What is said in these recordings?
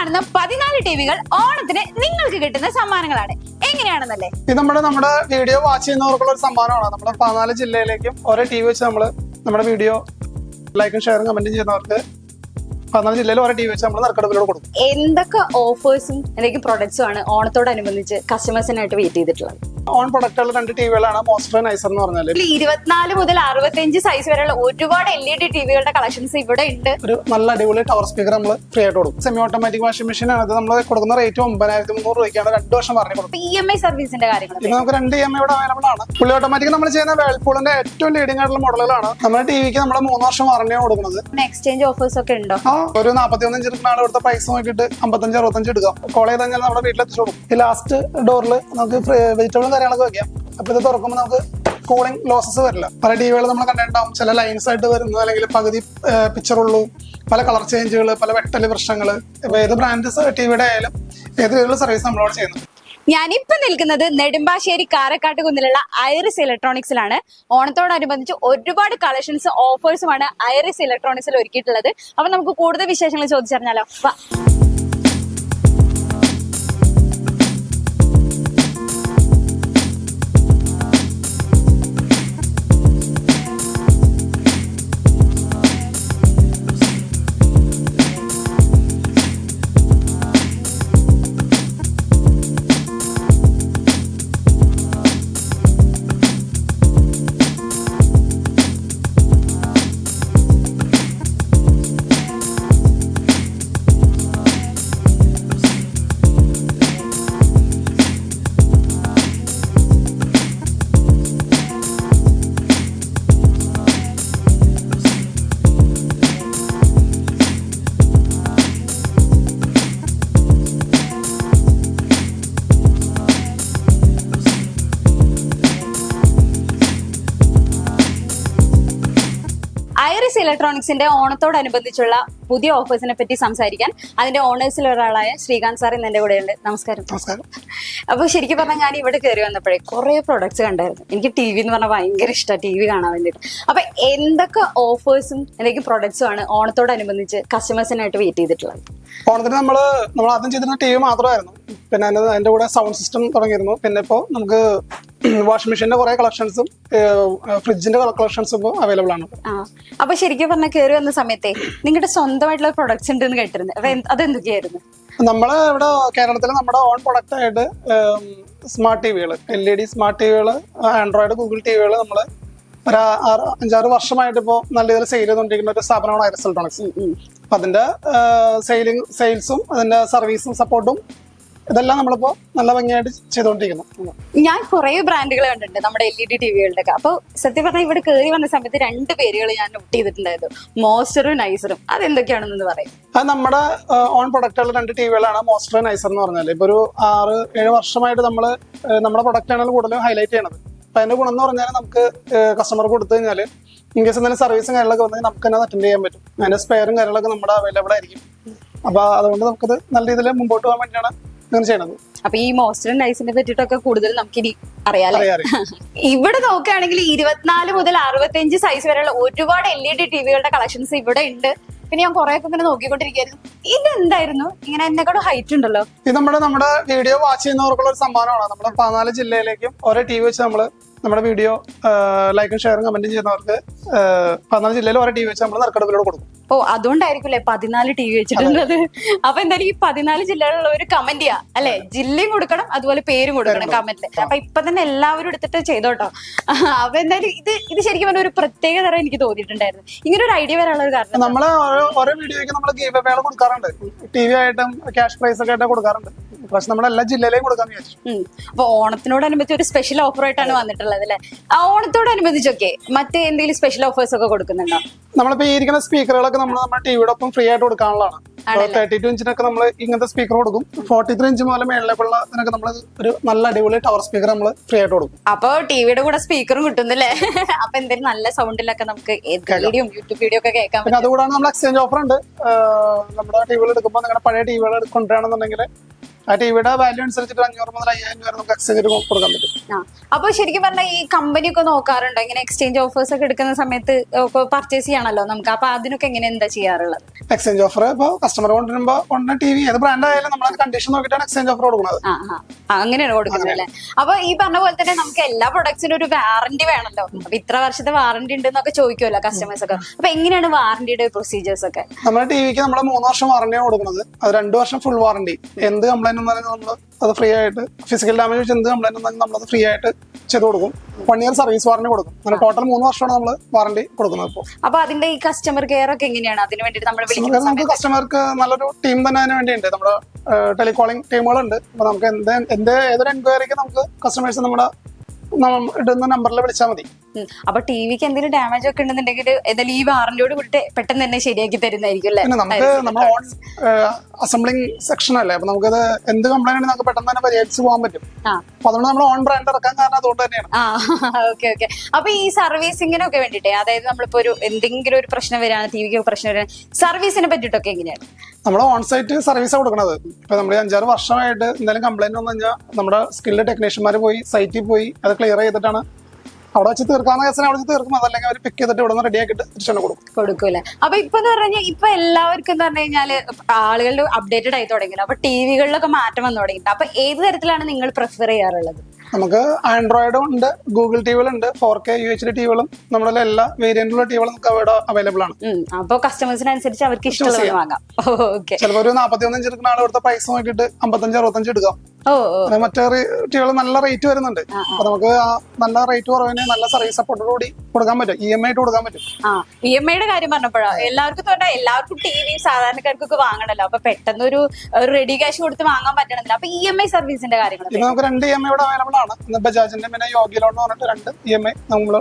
കാണുന്ന 14 ടിവികൾ ഓണത്തിന് നിങ്ങൾക്ക് കിട്ടുന്ന സമ്മാനങ്ങളാണ്. എങ്ങനെയാണെന്നല്ലേ? ഇത് നമ്മുടെ വീഡിയോ വാച്ച് ചെയ്യുന്നവർക്കുള്ള ഒരു സമ്മാനമാണ്. നമ്മുടെ 14 ജില്ലയിലേക്കും ഓരോ ടി വി വെച്ച് നമ്മുടെ വീഡിയോ ലൈക്കും ഷെയറും കമന്റും ചെയ്യുന്നവർക്ക് 14 ജില്ലയിൽ ഓരോ ടി വി വെച്ച് നമ്മൾ നറുക്കെടുപ്പിലൂടെ കൊടുക്കും. എന്തൊക്കെ ഓഫേഴ്സും എന്തൊക്കെ പ്രൊഡക്ട്സും ആണ് ഓണത്തോടനുബന്ധിച്ച് കസ്റ്റമേഴ്സിനായിട്ട് വെയിറ്റ് ചെയ്തിട്ടുള്ളത്? ഓൺ പ്രൊഡക്റ്റുള്ള 2 ടിവികളാണ് മോസ്റ്റർ നൈസർ എന്ന് പറഞ്ഞാൽ. 24 മുതൽ 65 സൈസ് വരെയുള്ള ഒരുപാട് LED ടിവികളുടെ കളക്ഷൻസ് ഇവിടെ ഉണ്ട്. ഒരു നല്ല അടിപൊളി ടവർ സ്പീക്കർ നമ്മൾ ഫ്രീ ആയിട്ട് കൊടുക്കും. സെമി ഓട്ടോമാറ്റിക് വാഷിംഗ് മെഷീൻ ആണ്. നമ്മൾ കൊടുക്കുന്ന റേറ്റ് 9,300 രൂപയ്ക്കാണ് 2 വർഷം പറഞ്ഞു കൊടുക്കും. EMI സർവീസിന്റെ കാര്യങ്ങൾ ഇത് നമുക്ക് 2 EMI ഇവിടെ അവൈലബിൾ ആണ്. ഫുള്ളി ഓട്ടോമാറ്റിക് നമ്മൾ ചെയ്യുന്ന വേൾപൂളിന്റെ ഏറ്റവും ലീഡിംഗ് ആയിട്ടുള്ള മോഡലുകളാണ്. നമ്മുടെ ടിവിക്ക് നമ്മൾ 3 വർഷം വാറന്റിയാണ് കൊടുക്കുന്നത്. എക്സ്ചേഞ്ച് ഓഫേഴ്സ് ഒക്കെ ഉണ്ടോ? ഒരു 41 ഇഞ്ച് എടുക്കുന്ന ആൾ ഇവിടുത്തെ പ്രൈസ് നോക്കിയിട്ട് 55-65 എടുക്കാം. കോൾ ചെയ്ത് കഴിഞ്ഞാൽ നമ്മുടെ വീട്ടിലെത്തിച്ചു കൊടുക്കും. ഈ ലാസ്റ്റ് ഡോറിൽ നമുക്ക് വെജിറ്റബിളും കാര്യങ്ങളൊക്കെ വെക്കാം. അപ്പൊ ഇത് തുറക്കുമ്പോൾ നമുക്ക് കൂളിംഗ് ലോസസ് വരില്ല. പല ടിവികൾ നമ്മൾ കണ്ടിട്ടുണ്ടാവും, ചില ലൈൻസ് ആയിട്ട് വരുന്നത്, അല്ലെങ്കിൽ പകുതി പിക്ചറുള്ളൂ, പല കളർ ചേഞ്ചുകൾ, പല വെട്ടല് പ്രശ്നങ്ങൾ. ഇപ്പൊ ഏത് ബ്രാൻഡ് ടിവിയുടെ ആയാലും ഏത് സർവീസ് നമ്മളോട് ചെയ്യുന്നത്. ഞാനിപ്പോ നിൽക്കുന്നത് നെടുമ്പാശ്ശേരി കാരക്കാട്ട് കുന്നിലുള്ള ഐറിസ് ഇലക്ട്രോണിക്സിലാണ്. ഓണത്തോടനുബന്ധിച്ച് ഒരുപാട് കളക്ഷൻസ് ഓഫേഴ്സുമാണ് ഐറിസ് ഇലക്ട്രോണിക്സിൽ ഒരുക്കിയിട്ടുള്ളത്. അപ്പൊ നമുക്ക് കൂടുതൽ വിശേഷങ്ങൾ ചോദിച്ചറിഞ്ഞാലോ? ഐറിസ് ഇലക്ട്രോണിക്സിന്റെ ഓണത്തോടനുബന്ധിച്ചുള്ള പുതിയ ഓഫേഴ്സിനെ പറ്റി സംസാരിക്കാൻ അതിന്റെ ഓണേഴ്സിൽ ഒരാളായ ശ്രീകാന്ത് സാർ ഇന്ന് എന്റെ കൂടെയുണ്ട്. നമസ്കാരം. അപ്പൊ ശരിക്കും പറഞ്ഞാൽ ഞാൻ ഇവിടെ കയറി വന്നപ്പോഴേ കുറെ പ്രൊഡക്ട്സ് കണ്ടായിരുന്നു. എനിക്ക് ടി വി എന്ന് പറഞ്ഞാൽ ഭയങ്കര ഇഷ്ടമാണ്, ടി വി കാണാൻ വേണ്ടിയിട്ട്. അപ്പൊ എന്തൊക്കെ ഓഫേഴ്സും എന്തൊക്കെ പ്രൊഡക്ട്സും ആണ് ഓണത്തോടനുബന്ധിച്ച് കസ്റ്റമേഴ്സിനായിട്ട് വെയിറ്റ് ചെയ്തിട്ടുള്ളത്? ഓണത്തിന് നമ്മൾ ആദ്യം ചെയ്തിരുന്ന ടി വി മാത്രമായിരുന്നു. പിന്നെ അതിന്റെ കൂടെ സൗണ്ട് സിസ്റ്റം തുടങ്ങിയിരുന്നു. പിന്നെ ഇപ്പോൾ നമുക്ക് വാഷിംഗ് മെഷീന്റെ കുറെ കളക്ഷൻസും ഫ്രിഡ്ജിന്റെ കളക്ഷൻസും ഇപ്പോൾ അവൈലബിൾ ആണ്. അപ്പൊ ശരിക്കും പറഞ്ഞാൽ കയറി വന്ന സമയത്തെ നിങ്ങളുടെ സ്വന്തമായിട്ടുള്ള പ്രൊഡക്ട്സ് ഉണ്ട് എന്ന് കേട്ടിരുന്നു. അപ്പൊ അതെന്തൊക്കെയായിരുന്നു? നമ്മള് ഇവിടെ കേരളത്തിൽ നമ്മുടെ ഓൺ പ്രൊഡക്റ്റ് ആയിട്ട് സ്മാർട്ട് ടിവികൾ, LED സ്മാർട്ട് ടിവികൾ, ആൻഡ്രോയിഡ്, ഗൂഗിൾ ടിവികൾ നമ്മൾ ഒരു 5-6 വർഷമായിട്ട് ഇപ്പോൾ നല്ല രീതിയിൽ സെയിൽ ചെയ്തുകൊണ്ടിരിക്കുന്ന ഒരു സ്ഥാപനമാണ് ഐറിസ് ഇലക്ട്രോണിക്സ്. അപ്പൊ അതിന്റെ സെയിൽസും അതിന്റെ സർവീസും സപ്പോർട്ടും ഇതെല്ലാം നമ്മളിപ്പോ നല്ല ഭംഗിയായിട്ട് ചെയ്തുകൊണ്ടിരിക്കുന്നു. ഞാൻ കുറെ ബ്രാൻഡുകൾ കണ്ടിട്ടുണ്ട് നമ്മുടെ LED ടിവികളുടെ ഒക്കെ. അപ്പൊ സത്യം പറഞ്ഞാൽ ഇവിടെ കയറി വന്ന സമയത്ത് 2 പേരുകൾ ഞാൻ നോട്ട് ചെയ്തിട്ടുണ്ടായിരുന്നു, മോസ്റ്ററും നൈസറും. അതെന്തൊക്കെയാണെന്ന് പറയും? അത് നമ്മുടെ ഓൺ പ്രൊഡക്റ്റുള്ള 2 ടിവികളാണ് മോസ്റ്റർ നൈസർ എന്ന് പറഞ്ഞാൽ. ഇപ്പൊ ഒരു 6-7 വർഷമായിട്ട് നമ്മുടെ പ്രൊഡക്റ്റ് ആണ് കൂടുതലും ഹൈലൈറ്റ് ചെയ്യണത്. അപ്പൊ അതിന്റെ ഗുണം എന്ന് പറഞ്ഞാൽ നമുക്ക് കസ്റ്റമർക്ക് കൊടുത്തു കഴിഞ്ഞാൽ ഇൻകേസ് എന്തെങ്കിലും സർവീസും കാര്യങ്ങളൊക്കെ വന്നെങ്കിൽ നമുക്ക് തന്നെ അറ്റൻഡ് ചെയ്യാൻ പറ്റും. അതിന്റെ സ്പെയറും കാര്യങ്ങളൊക്കെ നമ്മുടെ അവൈലബിൾ ആയിരിക്കും. അപ്പൊ അതുകൊണ്ട് നമുക്കത് നല്ല രീതിയിൽ മുമ്പോട്ട് പോകാൻ വേണ്ടിയാണ് അങ്ങനെ ചെയ്യണത്. അപ്പൊ ഈ മോസ്റ്ററും നൈസിനെ പറ്റിയിട്ടൊക്കെ കൂടുതൽ നമുക്കിനി അറിയാലോ. ഇവിടെ നോക്കുകയാണെങ്കിൽ 24 മുതൽ 65 സൈസ് വരെയുള്ള ഒരുപാട് LED ടിവികളുടെ കളക്ഷൻസ് ഇവിടെ ഉണ്ട്. പിന്നെ ഞാൻ കുറെ ഒക്കെ ഇങ്ങനെ നോക്കിക്കൊണ്ടിരിക്കുകയായിരുന്നു. ഇതെന്തായിരുന്നു ഇങ്ങനെ എന്നെക്കാളും ഹൈറ്റ് ഉണ്ടല്ലോ? ഇത് നമ്മുടെ വീഡിയോ വാച്ച് ചെയ്യുന്നവർക്കുള്ള ഒരു സമ്മാനമാണ്. നമ്മുടെ 14 ജില്ലയിലേക്കും ഓരോ ടി വി വെച്ച് നമ്മുടെ വീഡിയോ ലൈക്കും ഷെയറും കമന്റും ചെയ്യുന്നവർക്ക് 14 ജില്ലയിൽ ഓരോ ടി വി വെച്ച് നമ്മൾ നറുക്കെടുപ്പിലൂടെ കൊടുക്കും. ഓ, അതുകൊണ്ടായിരിക്കും 14 ടി വി വെച്ചിട്ടുള്ളത്. അപ്പൊ എന്തായാലും ഈ 14 ജില്ലകളിലുള്ള ഒരു കമന്റ് ചെയ്യാം അല്ലെ, ജില്ലയും കൊടുക്കണം അതുപോലെ പേരും കൊടുക്കണം കമന്റിൽ. അപ്പൊ ഇപ്പൊ തന്നെ എല്ലാവരും എടുത്തിട്ട് ചെയ്തോട്ടോ. അപ്പൊ എന്തായാലും ഇത് ശരിക്കും പറഞ്ഞ ഒരു പ്രത്യേക തരം എനിക്ക് തോന്നിയിട്ടുണ്ടായിരുന്നു. ഇങ്ങനെ ഒരു ഐഡിയ വരാനുള്ള ഒരു കാരണം, നമ്മള് ഓരോ വീഡിയോയ്ക്ക് നമ്മൾ ഗീവ് അവേ കൊടുക്കാറുണ്ട്. ടി വി ആയിട്ടും ക്യാഷ് പ്രൈസ് ഒക്കെ ആയിട്ട് കൊടുക്കാറുണ്ട്. പക്ഷെ നമ്മുടെ എല്ലാ ജില്ലയിലേയും കൊടുക്കാൻ വിചാരിച്ചു. അപ്പൊ ഓണത്തിനോടനുബന്ധിച്ച് ഒരു സ്പെഷ്യൽ ഓഫറായിട്ടാണ് വന്നിട്ടുള്ളത് അല്ലെ? ആ ഓണത്തോടനുബന്ധിച്ചൊക്കെ മറ്റേ എന്തെങ്കിലും സ്പെഷ്യൽ ഓഫേഴ്സ് ഒക്കെ കൊടുക്കുന്നുണ്ടോ? നമ്മളിപ്പോ ഈ ഇരിക്കുന്ന സ്പീക്കറുകളൊക്കെ നമ്മുടെ ടിവിയുടെ ഒപ്പം ഫ്രീ ആയിട്ട് കൊടുക്കാനുള്ളതാണ്. 32 ഇഞ്ചിനൊക്കെ നമ്മൾ ഇങ്ങനത്തെ സ്പീക്കർ കൊടുക്കും. 43 ഇഞ്ച് മുതൽ മേളിലേക്കുള്ള ഇതിനൊക്കെ നമ്മൾ ഒരു നല്ല അടിപൊളി ടവർ സ്പീക്കർ നമ്മൾ ഫ്രീ ആയിട്ട് കൊടുക്കും. അപ്പൊ ടിവിയുടെ കൂടെ സ്പീക്കറും കിട്ടുന്നല്ലേ? അപ്പൊ എന്തെങ്കിലും നല്ല സൗണ്ടിലൊക്കെ നമുക്ക് വീഡിയോ യൂട്യൂബ് വീഡിയോ ഒക്കെ കേൾക്കാം. പിന്നെ അതുകൂടാണ് നമ്മൾ എക്സ്ചേഞ്ച് ഓഫർ ഉണ്ട്. നമ്മുടെ ടിവികൾ എടുക്കുമ്പോൾ നിങ്ങളുടെ പഴയ ടിവികൾ കൊണ്ടുവരാണെന്നുണ്ടെങ്കിൽ ആ ടിവിയുടെ വാല്യൂ അനുസരിച്ചിട്ട് 500 മുതൽ 5000 വരെ നമുക്ക് എക്സ്ചേഞ്ച് കൊടുക്കാൻ പറ്റും. അപ്പൊ ശരിക്കും പറഞ്ഞാൽ ഈ കമ്പനി ഒക്കെ നോക്കാറുണ്ടോ ഇങ്ങനെ എക്സ്ചേഞ്ച് ഓഫേഴ്സ് ഒക്കെ എടുക്കുന്ന സമയത്ത് പർച്ചേസ് ചെയ്യണല്ലോ നമുക്ക്, അപ്പൊ അതിനൊക്കെ എങ്ങനെ എന്താ ചെയ്യാറുള്ളത്? എക്സ്ചേഞ്ച് ഓഫർ ഇപ്പോൾ കസ്റ്റമർ കൊണ്ടുവരുമ്പോൾ ടിവി ഏത് ബ്രാൻഡ് ആയാലും നമ്മളെ കണ്ടീഷൻ നോക്കിയിട്ടാണ് എക്സ്ചേഞ്ച് ഓഫർ കൊടുക്കുന്നത്. അങ്ങനെയാണ് കൊടുക്കുന്നത് അല്ലേ? അപ്പൊ ഈ പറഞ്ഞ പോലെ തന്നെ നമുക്ക് എല്ലാ പ്രൊഡക്ട്സിനും ഒരു വാറന്റി വേണമല്ലോ. അപ്പൊ ഇത്ര വർഷത്തെ വാറന്റി ഉണ്ടെന്നൊക്കെ ചോദിക്കുമല്ലോ കസ്റ്റമേഴ്സ് ഒക്കെ. അപ്പൊ എങ്ങനെയാണ് വാറന്റിയുടെ പ്രൊസീജിയേഴ്സ് ഒക്കെ? നമ്മുടെ ടിവിക്ക് നമ്മൾ 3 വർഷം വാറന്റിയാണ് കൊടുക്കുന്നത്. അത് 2 വർഷം ഫുൾ വാറന്റി. എന്ത് കംപ്ലൈന്റ് വന്നാലും നമ്മൾ അത് ഫ്രീ ആയിട്ട്, ഫിസിക്കൽ ഡാമേജ് വെച്ച് എന്ത് കംപ്ലൈന്റ് വന്നാലും നമ്മളത് ഫ്രീ ആയിട്ട് ചെയ്ത് കൊടുക്കും. 1 ഇയർ സർവീസ് വാറന്റി കൊടുക്കും. അങ്ങനെ ടോട്ടൽ 3 വർഷമാണ് നമ്മൾ വാറന്റി കൊടുക്കുന്നത്. ഇപ്പോൾ അപ്പൊ അതിന്റെ ഈ കസ്റ്റമർ കെയർ ഒക്കെ എങ്ങനെയാണ്? അതിന് വേണ്ടിട്ട് നമ്മൾ നമുക്ക് കസ്റ്റമർക്ക് നല്ലൊരു ടീം തന്നെ അതിന് വേണ്ടിയുണ്ട്. നമ്മുടെ ടെലികോളിംഗ് ടീമുകളുണ്ട്. അപ്പൊ നമുക്ക് ഏതൊരു എൻക്വയറിക്ക് നമുക്ക് കസ്റ്റമേഴ്സ് നമ്മുടെ ഇടുന്ന നമ്പറിൽ വിളിച്ചാൽ മതി. അപ്പൊ ടിവിക്ക് എന്തെങ്കിലും ഡാമേജ് ഒക്കെ ഉണ്ടെന്നുണ്ടെങ്കിൽ ഏതായാലും ഈ വാറന്റിയോട് കൂടി പെട്ടെന്ന് തന്നെ ശരിയാക്കി തരുന്നതായിരിക്കും അല്ലേ? നമുക്ക് നമ്മുടെ ഓൺ അസംബ്ലിംഗ് സെക്ഷൻ അല്ലേ, അപ്പൊ നമുക്കത് എന്ത് കംപ്ലൈന്റ് ഉണ്ടെങ്കിൽ നമുക്ക് പെട്ടെന്ന് തന്നെ പരിഹരിച്ച് പോകാൻ പറ്റും. അപ്പൊ അതുകൊണ്ട് നമ്മൾ ഓൺ ബ്രാൻഡ് ഇറക്കാൻ കാരണം അതുകൊണ്ട് തന്നെയാണ്. ഓക്കെ. അപ്പൊ ഈ സർവീസിങ്ങിനൊക്കെ വേണ്ടിട്ടേ, അതായത് നമ്മളിപ്പോ എന്തെങ്കിലും ഒരു പ്രശ്നം വരികയാണ്, ടിവിക്ക് പ്രശ്നം വരികയാണ്, സർവീസിനെ പറ്റിയിട്ടൊക്കെ എങ്ങനെയാണ്? നമ്മൾ ഓൺ സൈറ്റ് സർവീസ് കൊടുക്കുന്നത്. ഇപ്പൊ നമ്മൾ 5-6 വർഷമായിട്ട് എന്തെങ്കിലും കംപ്ലൈന്റ് വന്നു കഴിഞ്ഞാൽ നമ്മുടെ സ്കിൽഡ് ടെക്നീഷ്യന്മാർ പോയി സൈറ്റിൽ പോയി അത് ക്ലിയർ ചെയ്തിട്ടാണ് അവിടെ വെച്ച് തീർക്കാവുന്ന കേസിനെ അവിടെ വെച്ച് തീർക്കും. അതല്ലെങ്കിൽ അവർ പിക്ക് ചെയ്തിട്ട് ഇവിടെ നിന്ന് റെഡി ആക്കിയിട്ട് തിരിച്ചു കൊടുക്കൂല്ലേ? അപ്പൊ ഇപ്പൊ എന്ന് പറഞ്ഞു കഴിഞ്ഞാൽ ഇപ്പൊ എല്ലാവർക്കും എന്ന് പറഞ്ഞു കഴിഞ്ഞാല് ആളുകളുടെ അപ്ഡേറ്റഡ് ആയി തുടങ്ങിയില്ല. അപ്പൊ ടിവികളിലൊക്കെ മാറ്റം വന്നു തുടങ്ങിയിട്ടുണ്ട്. അപ്പൊ ഏത് തരത്തിലാണ് നിങ്ങൾ പ്രിഫർ ചെയ്യാറുള്ളത്? നമുക്ക് ആൻഡ്രോയിഡും ഉണ്ട്, ഗൂഗിൾ ടിവികളുണ്ട്, 4K UHD ടിവികളും നമ്മുടെ എല്ലാ വേരിയന്റിലുള്ള ടിവികളും നമുക്ക് അവിടെ അവൈലബിൾ ആണ്. അപ്പൊ കസ്റ്റമേഴ്സിനനുസരിച്ച് അവർക്ക് ഇഷ്ടമുള്ളത് വാങ്ങാം. ചിലപ്പോൾ ഒരു 41 ഇഞ്ച് എടുക്കുന്ന ആൾ ഇവിടുത്തെ പ്രൈസ് നോക്കിയിട്ട് 55-65 എടുക്കാം. മറ്റേ ടിവികൾ നല്ല റേറ്റ് വരുന്നുണ്ട്. അപ്പൊ നമുക്ക് നല്ല റേറ്റ് കുറവിന് നല്ല സർവീസ് സപ്പോർട്ടോട് കൂടി കൊടുക്കാൻ പറ്റും. EMI ആയിട്ട് കൊടുക്കാൻ പറ്റും. EMI യുടെ കാര്യം പറഞ്ഞപ്പോഴാണ് എല്ലാവർക്കും ടിവി സാധാരണക്കാർക്കൊക്കെ വാങ്ങണല്ലോ. അപ്പൊ പെട്ടെന്ന് ഒരു റെഡി ക്യാഷ് കൊടുത്ത് വാങ്ങാൻ പറ്റണമെന്നില്ല. അപ്പൊ EMI സർവീസിന്റെ കാര്യങ്ങൾ ഇത് നമുക്ക് 2 EMI ഇവിടെ അവൈലബിൾ ആണ്. ബജാജിന്റെ പിന്നെ യോഗി ലോൺ എന്ന് പറഞ്ഞിട്ട് 2 EMI നമ്മൾ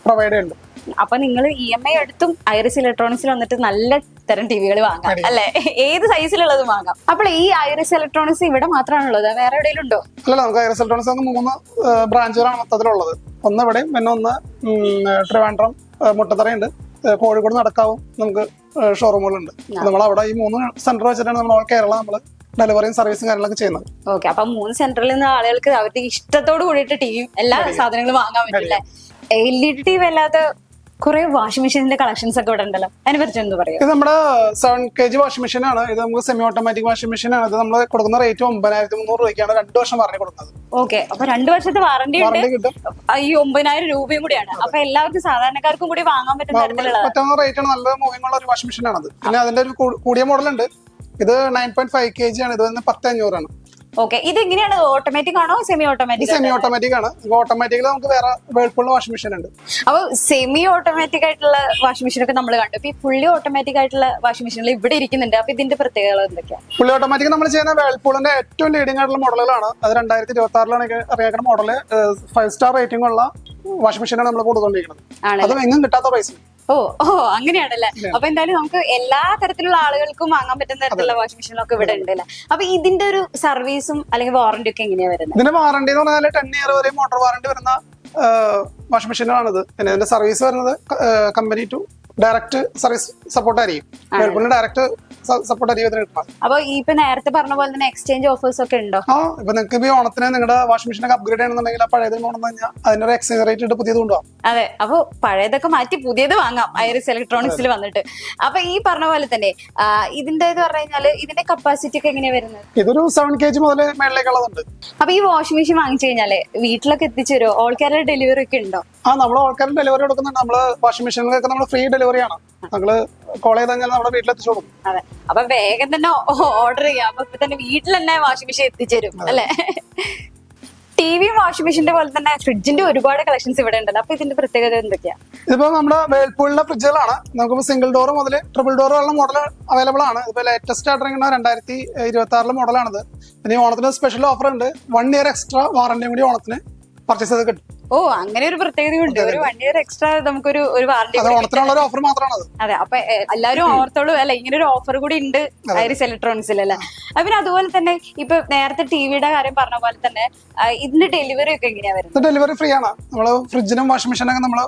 പ്രൊവൈഡ് ചെയ്യുന്നുണ്ട്. അപ്പൊ നിങ്ങൾ EMI എടുത്തും ഐറിസ് ഇലക്ട്രോണിക്സിൽ വന്നിട്ട് നല്ല തരം ടിവികൾ വാങ്ങാം അല്ലെ? ഏത് സൈസിലുള്ളതും വാങ്ങാം. അപ്പോൾ ഈ ഐറിസ് ഇലക്ട്രോണിക്സ് ഇവിടെ മാത്രമാണുള്ളത്, വേറെ എവിടെയെങ്കിലും ഉണ്ടോ? അല്ല, നമുക്ക് ഐറിസ് ഇലക്ട്രോണിക്സ് 3 ബ്രാഞ്ചുകളാണ് മൊത്തത്തിലുള്ളത്. ഒന്ന് ഇവിടെയും പിന്നെ ഒന്ന് ട്രിവാൻഡ്രം മുട്ടത്തറയുണ്ട്, കോഴിക്കോട് നടക്കാവും നമുക്ക് ഷോറൂമുകളുണ്ട്. നമ്മൾ അവിടെ ഈ 3 സെന്റർ വെച്ചിട്ടാണ് നമ്മൾ ഓൾ കേരള നമ്മൾ ഡെലിവറിയും സർവീസും കാര്യങ്ങളൊക്കെ ചെയ്യുന്നത്. ഓക്കെ. അപ്പൊ 3 സെന്ററിൽ നിന്ന് ആളുകൾക്ക് അവരുടെ ഇഷ്ടത്തോട് കൂടിയിട്ട് ടിവിയും എല്ലാ സാധനങ്ങളും വാങ്ങാൻ പറ്റില്ലേ? LED ടിവി അല്ലാതെ കുറെ വാഷിംഗ് മെഷീനിന്റെ കളക്ഷൻസ് ഒക്കെ ഇവിടെ ഉണ്ടല്ലോ, അതിനെ പറ്റി എന്ത് പറയാം? ഇത് നമ്മുടെ 7 kg വാഷിംഗ് മെഷീൻ ആണ്. ഇത് നമുക്ക് സെമി ഓട്ടോമാറ്റിക് വാഷിംഗ് മെഷീൻ ആണ്. ഇത് നമ്മൾ കൊടുക്കുന്ന റേറ്റ് 9300 രൂപയ്ക്കാണ് 2 വർഷം വാറന്റി കൊടുക്കുന്നത്. ഓക്കെ. അപ്പൊ 2 വർഷത്തെ വാറന്റി കിട്ടും. ഈ 9000 രൂപയും കൂടിയാണ്. അപ്പൊ എല്ലാവർക്കും സാധാരണക്കാർക്കും കൂടി വാങ്ങാൻ പറ്റുന്ന റേറ്റ് ആണ്. നല്ല മൂവിംഗ് ഉള്ള ഒരു വാഷിംഗ് മെഷീൻ ആണ്. പിന്നെ അതിന്റെ ഒരു കൂടിയ മോഡൽ ഉണ്ട്. ഇത് 9.5 kg ആണ്. ഇത് 10500 ആണ്. ഓക്കെ. ഇത് എങ്ങനെയാണ്? ഓട്ടോമാറ്റിക് ആണോ സെമി ഓട്ടോമാറ്റിക്? സെമി ഓട്ടോമാറ്റിക് ആണ്. ഓട്ടോമാറ്റിക്കിൽ നമുക്ക് വേറെ വേൾപൂളിന്റെ വാഷിംഗ് മെഷീൻ ഉണ്ട്. അപ്പൊ സെമി ഓട്ടോമാറ്റിക് ആയിട്ടുള്ള വാഷിംഗ് മെഷീൻ ഒക്കെ നമ്മൾ കണ്ടു. ഇപ്പൊ ഫുള്ളി ഓട്ടോമാറ്റിക് ആയിട്ടുള്ള വാഷിംഗ് മെഷീനിൽ ഇവിടെ ഇരിക്കുന്നുണ്ട്. അപ്പൊ ഇതിന്റെ പ്രത്യേകത എന്തൊക്കെയാണ്? ഫുള്ളി ഓട്ടോമാറ്റിക് നമ്മൾ ചെയ്യുന്ന വേൾപൂളിന്റെ ഏറ്റവും ലീഡിംഗ് ആയിട്ടുള്ള മോഡലുകളാണ്. അത് 2026 ഇറങ്ങിയ മോഡല് 5 സ്റ്റാർ റേറ്റിംഗ് ഉള്ള വാഷിംഗ് മെഷീനാണ് നമ്മൾ കൊടുത്തോണ്ടിരിക്കുന്നത്. അത് എങ്ങും കിട്ടാത്ത പ്രൈസ്. ഓ അങ്ങനെയാണല്ലേ? അപ്പൊ എന്തായാലും നമുക്ക് എല്ലാ തരത്തിലുള്ള ആളുകൾക്കും വാങ്ങാൻ പറ്റുന്ന തരത്തിലുള്ള വാഷിംഗ് മെഷീനൊക്കെ ഇവിടെ ഉണ്ട് അല്ലേ? അപ്പൊ ഇതിന്റെ ഒരു സർവീസും അല്ലെങ്കിൽ വാറന്റി ഒക്കെ എങ്ങനെയാ വരുന്നത്? ഇതിന്റെ വാറന്റി എന്ന് പറഞ്ഞാൽ 10 ഇയർ വരെ മോട്ടോർ വാറന്റി വരുന്ന വാഷിംഗ് മെഷീനാണിത്. പിന്നെ ഇതിന്റെ സർവീസ് വരുന്നത് company to direct service support ആയിരിക്കും. ഡയറക്റ്റ് സപ്പോർട്ട് ആയിരിക്കും. അപ്പൊ ഇപ്പൊ നേരത്തെ പറഞ്ഞ പോലെ തന്നെ എക്സ്ചേഞ്ച് ഓഫേഴ്സ് ഒക്കെ ഉണ്ടോ? ഇപ്പൊ നിങ്ങൾക്ക് ഈ ഓണത്തിന് നിങ്ങളുടെ വാഷിംഗ് മെഷീൻ അപ്ഗ്രേഡ് ചെയ്യണമെന്നുണ്ടെങ്കിൽ പഴയത് കൊണ്ടു കഴിഞ്ഞാൽ അതിനൊരു എക്സ്ചേഞ്ച് റേറ്റ് ഇട്ട് പുതിയത് കൊണ്ടുപോകാം. അതെ. അപ്പൊ പഴയതൊക്കെ മാറ്റി പുതിയത് വാങ്ങാം ഐറിസ് ഇലക്ട്രോണിക്സിൽ വന്നിട്ട്. അപ്പൊ ഈ പറഞ്ഞ പോലെ തന്നെ ഇതിന്റെ പറഞ്ഞു കഴിഞ്ഞാല് ഇതിന്റെ കപ്പാസിറ്റി ഒക്കെ എങ്ങനെയാ വരുന്നത്? ഇതൊരു 7 kg മുതൽ മേളിലേക്കുള്ളതുണ്ട്. അപ്പൊ ഈ വാഷിംഗ് മെഷീൻ വാങ്ങിച്ചു കഴിഞ്ഞാല് വീട്ടിലൊക്കെ എത്തിച്ചു തരുമോ? ഓൾ കേരള ഡെലിവറി ഒക്കെ ഉണ്ടോ? നമ്മൾ ഓൾ കേരള ഡെലിവറി കൊടുക്കുന്നുണ്ട്. നമ്മള് വാഷിംഗ് മെഷീനിലൊക്കെ നമ്മൾ ഫ്രീ ഡെലിവറി ആണ്. നമ്മള് കോൾ ചെയ്ത് കഴിഞ്ഞാൽ നമ്മുടെ വീട്ടിലെത്തിച്ചു കൊടുക്കും. അതെ. അപ്പൊ വേഗം തന്നെ ഓർഡർ ചെയ്യാം. അപ്പൊ ഇപ്പൊ തന്നെ വീട്ടിൽ തന്നെ വാഷിംഗ് മെഷീൻ എത്തിച്ചേരും അല്ലെ? ടിവിയും വാഷിംഗ് മെഷീന്റെ പോലെ തന്നെ ഫ്രിഡ്ജിന്റെ ഒരുപാട് കളക്ഷൻസ് ഇവിടെ ഉണ്ടല്ലോ. അപ്പൊ ഇതിന്റെ പ്രത്യേകത എന്തൊക്കെയാ? ഇതിപ്പോ നമ്മുടെ വേൾപൂളിന്റെ ഫ്രിഡ്ജുകളാണ്. നമുക്ക് സിംഗിൾ ഡോർ മുതൽ ട്രിപ്പിൾ ഡോർ ഉള്ള മോഡൽ അവൈലബിൾ ആണ്. ഇപ്പൊ ലേറ്റസ്റ്റ് ആയിട്ട് ഇറങ്ങുന്ന 2026 മോഡലാണിത്. പിന്നെ ഓണത്തിന് സ്പെഷ്യൽ ഓഫർ ഉണ്ട്. 1 ഇയർ എക്സ്ട്രാ വാറന്റിയും കൂടി ഓണത്തിന് പർച്ചേസ് ചെയ്ത് കിട്ടും. ഓ, അങ്ങനെ ഒരു പ്രത്യേകതയുണ്ട്. ഒരു 1 ഇയർ എക്സ്ട്രാ നമുക്കൊരു വാറന്റി. ഓണത്തിനുള്ള ഓഫർ മാത്രമാണ്. അതെ. അപ്പൊ എല്ലാവരും ഓർത്തോളൂ അല്ലെ, ഇങ്ങനെ ഒരു ഓഫർ കൂടി ഉണ്ട് ഐറിസ് ഇലക്ട്രോണിക്സിൽ അല്ലെ? പിന്നെ അതുപോലെ തന്നെ ഇപ്പൊ നേരത്തെ ടിവിയുടെ കാര്യം പറഞ്ഞ പോലെ തന്നെ ഇതിന്റെ ഡെലിവറി ഒക്കെ എങ്ങനെയാ വരുന്നത്? ഡെലിവറി ഫ്രീ ആണ്. നമ്മള് ഫ്രിഡ്ജിനും വാഷിംഗ് മെഷീനൊക്കെ നമ്മള്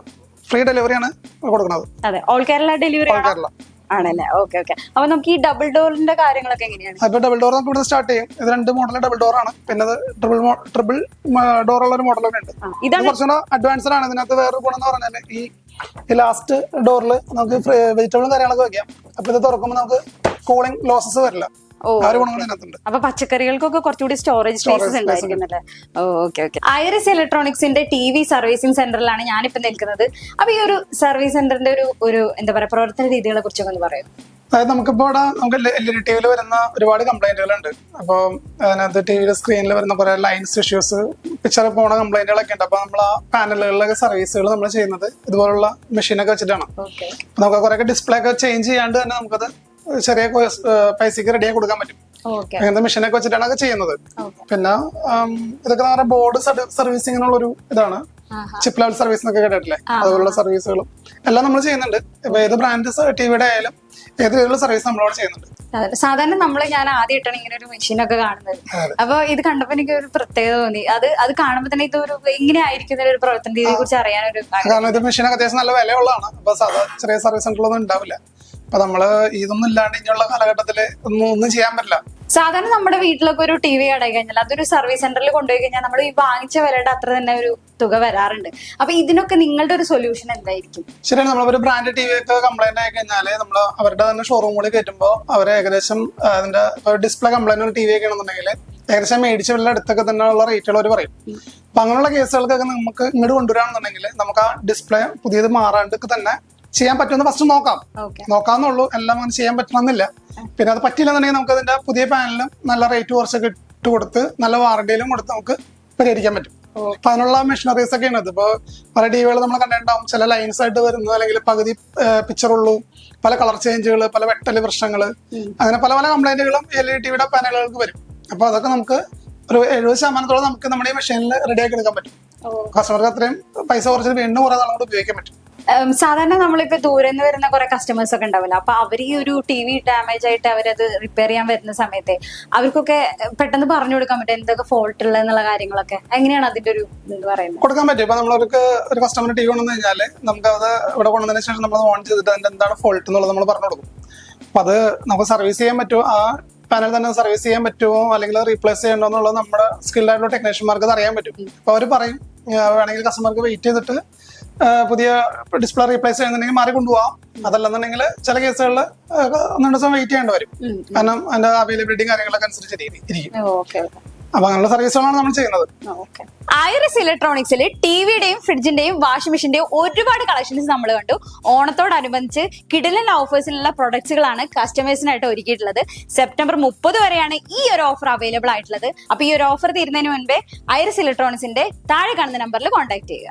ഫ്രീ ഡെലിവറിയാണ് കൊടുക്കുന്നത്. അതെ. ഓൾ കേരള ഡെലിവറി ആണ്. ആണല്ലേ, ഓക്കെ ഓക്കെ. അപ്പൊ നമുക്ക് ഈ ഡബിൾ ഡോറിന്റെ കാര്യങ്ങളൊക്കെ എങ്ങനെയാണ്? അപ്പൊ ഡബിൾ ഡോർ നമുക്ക് ഇവിടെ സ്റ്റാർട്ട് ചെയ്യും. ഇത് 2 മോഡൽ ഡബിൾ ഡോർ ആണ്. പിന്നെ അത് ട്രിപ്പിൾ ഡോർ ഉള്ള ഒരു മോഡൽ ഉണ്ട്. ഇത് കുറച്ചുകൂടെ അഡ്വാൻസ്ഡ് ആണ്. ഇതിനകത്ത് വേറൊരു ഗുണം എന്ന് പറഞ്ഞാൽ ഈ ലാസ്റ്റ് ഡോറിൽ നമുക്ക് വെജിറ്റബിളും കാര്യങ്ങളൊക്കെ വെക്കാം. അപ്പൊ ഇത് തുറക്കുമ്പോൾ നമുക്ക് കൂളിംഗ് ലോസസ് വരില്ല. അപ്പൊ പച്ചക്കറികൾക്കൊക്കെ കുറച്ചുകൂടി സ്റ്റോറേജ് സ്പേസസ് ഉണ്ടായിരിക്കുന്നല്ലേ. Okay okay. ഐറിസ് ഇലക്ട്രോണിക്സിന്റെ TV സർവീസിംഗ് സെന്ററിലാണ് ഞാനിപ്പോ നിൽക്കുന്നത്. അപ്പൊ ഈ ഒരു സർവീസ് സെന്ററിന്റെ ഒരു എന്താ പറയാ പ്രവർത്തന രീതികളെ കുറിച്ചൊക്കെ ഒന്ന് പറയും. അതായത് നമുക്കിപ്പോ ഇവിടെ നമുക്ക് LED ടിവിയിൽ വരുന്ന ഒരുപാട് കംപ്ലൈന്റുകളുണ്ട്. അപ്പോൾ അതിനകത്ത് ടിവിയുടെ സ്ക്രീനിൽ വരുന്ന കുറെ ലൈൻസ് ഇഷ്യൂസ്, പിക്ചർ പോണ കംപ്ലൈന്റുകളൊക്കെ ഉണ്ട്. അപ്പൊ നമ്മൾ ആ പാനലുകളിലൊക്കെ സർവീസുകൾ നമ്മൾ ചെയ്യുന്നത് ഇതുപോലുള്ള മെഷീനൊക്കെ വെച്ചിട്ടാണ്. നമുക്ക് കുറെ ഡിസ്പ്ലേ ഒക്കെ ചേഞ്ച് ചെയ്യാണ്ട് തന്നെ നമുക്കത് ചെറിയ പൈസക്ക് റെഡിയാക്കി കൊടുക്കാൻ പറ്റും. അങ്ങനത്തെ മെഷീനൊക്കെ വെച്ചിട്ടാണ് അത് ചെയ്യുന്നത്. പിന്നെ ഇതൊക്കെ നമ്മുടെ ബോർഡ് സർവീസിങ്ങിനുള്ളൊരു ഇതാണ്. ചിപ്പ് ലെവൽ സർവീസ് എന്നൊക്കെ കേട്ടിട്ടില്ലേ, അതുപോലുള്ള സർവീസുകളും എല്ലാം നമ്മൾ ചെയ്യുന്നുണ്ട്. ഇപ്പൊ ഏത് ബ്രാൻഡ് ടിവിയുടെ ആയാലും ഏത് രീതിയിലുള്ള സർവീസ് നമ്മളവിടെ ചെയ്യുന്നുണ്ട്. സാധാരണ ഞാൻ ആദ്യമായിട്ടാണ് ഇങ്ങനെ ഒരു മെഷീനൊക്കെ കാണുന്നത്. അപ്പൊ ഇത് കണ്ടപ്പോ എനിക്ക് ഒരു പ്രത്യേകത തോന്നി. അത് കാണുമ്പോൾ തന്നെ ഇതൊരു എങ്ങനെ ആയിരിക്കുന്ന ഒരു പ്രവർത്തന രീതിയെ കുറിച്ച് അറിയാനൊരു, കാരണം ഇത് മെഷീനൊക്കെ അത്യാവശ്യം നല്ല വിലയുള്ളതാണ്. അപ്പൊ സാധാരണ ചെറിയ സർവീസ് സെന്ററിലൊന്നും ഉണ്ടാവില്ല. അപ്പൊ നമ്മള് ഇതൊന്നും ഇല്ലാണ്ട് ഇനിയുള്ള കാലഘട്ടത്തില് ഒന്നും ചെയ്യാൻ പറ്റില്ല. സാധാരണ നമ്മുടെ വീട്ടിലൊക്കെ ഒരു TV കടയി കഴിഞ്ഞാൽ അതൊരു സർവീസ് സെന്ററിൽ കൊണ്ടുപോയി കഴിഞ്ഞാൽ നമ്മൾ ഈ വാങ്ങിച്ച വിലയുടെ അത്ര തന്നെ ഒരു തുക വരാറുണ്ട്. അപ്പൊ ഇതിനൊക്കെ നിങ്ങളുടെ ഒരു സൊല്യൂഷൻ എന്തായിരിക്കും? ശരിയാണ്. നമ്മളൊരു ബ്രാൻഡ് TV ഒക്കെ കംപ്ലൈന്റ് ആയി കഴിഞ്ഞാല് നമ്മൾ അവരുടെ തന്നെ ഷോറൂമുകളിൽ കയറ്റുമ്പോൾ അവരെ ഏകദേശം അതിന്റെ ഡിസ്പ്ലേ കംപ്ലൈന്റ് ഒരു TV ഒക്കെ ആണെന്നുണ്ടെങ്കിൽ ഏകദേശം മേടിച്ച വില അടുത്തൊക്കെ തന്നെ ഉള്ള റേറ്റുകൾ അവർ പറയും. അപ്പൊ അങ്ങനെയുള്ള കേസുകൾക്കൊക്കെ നമുക്ക് ഇങ്ങോട്ട് കൊണ്ടുവരാണെന്നുണ്ടെങ്കിൽ നമുക്ക് ആ ഡിസ്പ്ലേ പുതിയത് മാറാണ്ട് തന്നെ ചെയ്യാൻ പറ്റുമെന്ന് ഫസ്റ്റ് നോക്കാന്നുള്ളൂ. എല്ലാം അങ്ങനെ ചെയ്യാൻ പറ്റണമെന്നില്ല. പിന്നെ അത് പറ്റില്ലെന്നുണ്ടെങ്കിൽ നമുക്ക് അതിന്റെ പുതിയ പാനലും നല്ല റേറ്റ് കുറച്ചൊക്കെ ഇട്ട് കൊടുത്ത് നല്ല വാറണ്ടിയിലും കൊടുത്ത് നമുക്ക് പരിഹരിക്കാൻ പറ്റും. അപ്പൊ അതിനുള്ള മെഷീനറീസ് ഒക്കെ ഉണ്ട്. ഇപ്പൊ പല ടിവികൾ നമ്മൾ കണ്ടിട്ടുണ്ടാവും, ചില ലൈൻസ് ആയിട്ട് വരുന്നത്, അല്ലെങ്കിൽ പകുതി പിക്ചറുള്ളൂ, പല കളർ ചേഞ്ചുകൾ, പല വെട്ടല് പ്രശ്നങ്ങൾ, അങ്ങനെ പല പല കംപ്ലൈന്റുകളും LED ടിവിയുടെ പാനലുകൾക്ക് വരും. അപ്പൊ അതൊക്കെ നമുക്ക് ഒരു 70% നമുക്ക് നമ്മുടെ ഈ മെഷീനിൽ റെഡിയാക്കി എടുക്കാൻ പറ്റും. കസ്റ്റമർക്ക് അത്രയും പൈസ കുറച്ച് വീണ്ടും കുറെ നാളുകൊണ്ട് ഉപയോഗിക്കാൻ പറ്റും. സാധാരണ നമ്മളിപ്പോ ദൂരെ നിന്ന് വരുന്ന കുറെ കസ്റ്റമേഴ്സ് ഒക്കെ ഉണ്ടാവില്ല. അപ്പൊ അവർ ഈ ഒരു TV ഡാമേജ് ആയിട്ട് അവരത് റിപ്പയർ ചെയ്യാൻ വരുന്ന സമയത്ത് അവർക്കൊക്കെ പെട്ടെന്ന് പറഞ്ഞു കൊടുക്കാൻ പറ്റും എന്തൊക്കെ ഫോൾട്ട് ഉള്ള എന്നുള്ള കാര്യങ്ങളൊക്കെ. എങ്ങനെയാണ് അതിന്റെ ഒരു ഇത് പറയുന്നത്? കൊടുക്കാൻ പറ്റും. ഇപ്പൊ നമ്മളൊരു കസ്റ്റമർ TV കൊണ്ടുവന്നു കഴിഞ്ഞാല് നമുക്ക് അത് ഇവിടെ കൊണ്ടുവന്നതിന് ശേഷം നമ്മൾ ഓൺ ചെയ്തിട്ട് അതിന്റെ എന്താണ് ഫോൾട്ട് എന്നുള്ളത് നമ്മൾ പറഞ്ഞു കൊടുക്കും. അപ്പൊ അത് നമുക്ക് സർവീസ് ചെയ്യാൻ പറ്റുമോ, ആ പാനൽ തന്നെ സർവീസ് ചെയ്യാൻ പറ്റുമോ, അല്ലെങ്കിൽ റീപ്ലേസ് ചെയ്യണോ എന്നുള്ളത് നമ്മുടെ സ്കിൽഡ് ആയിട്ടുള്ള ടെക്നീഷ്യന്മാർക്ക് അത് അറിയാൻ പറ്റും. അപ്പൊ അവർ പറയും വേണമെങ്കിൽ കസ്റ്റമർക്ക് വെയിറ്റ് ചെയ്തിട്ട് പുതിയ ഡിസ്പ്ലേ റീപ്ലേസ് ചെയ്യുന്നുണ്ടെങ്കിൽ മാറി കൊണ്ടുപോകാം. അതല്ലെന്നുണ്ടെങ്കിൽ ചില കേസുകളിൽ 1-2 ദിവസം വെയിറ്റ് ചെയ്യേണ്ടി വരും. കാരണം അതിന്റെ അവൈലബിലിറ്റി കാര്യങ്ങളൊക്കെ അനുസരിച്ചിരിക്കും. അപ്പൊ അങ്ങനെയുള്ള സർവീസുകളാണ് നമ്മൾ ചെയ്യുന്നത്. ഐറിസ് ഇലക്ട്രോണിക്സിൽ TVയുടെയും ഫ്രിഡ്ജിന്റെയും വാഷിംഗ് മെഷീന്റെയും ഒരുപാട് കളക്ഷൻസ് നമ്മൾ കണ്ടു. ഓണത്തോടനുബന്ധിച്ച് കിടിലൻ ഓഫേഴ്സിലുള്ള പ്രൊഡക്ട്സുകളാണ് കസ്റ്റമേഴ്സിനായിട്ട് ഒരുക്കിയിട്ടുള്ളത്. സെപ്റ്റംബർ 30 വരെയാണ് ഈ ഒരു ഓഫർ അവൈലബിൾ ആയിട്ടുള്ളത്. അപ്പൊ ഈ ഒരു ഓഫർ തീരുന്നതിന് മുൻപേ ഐറിസ് ഇലക്ട്രോണിക്സിന്റെ താഴെ കാണുന്ന നമ്പറിൽ കോൺടാക്ട് ചെയ്യുക.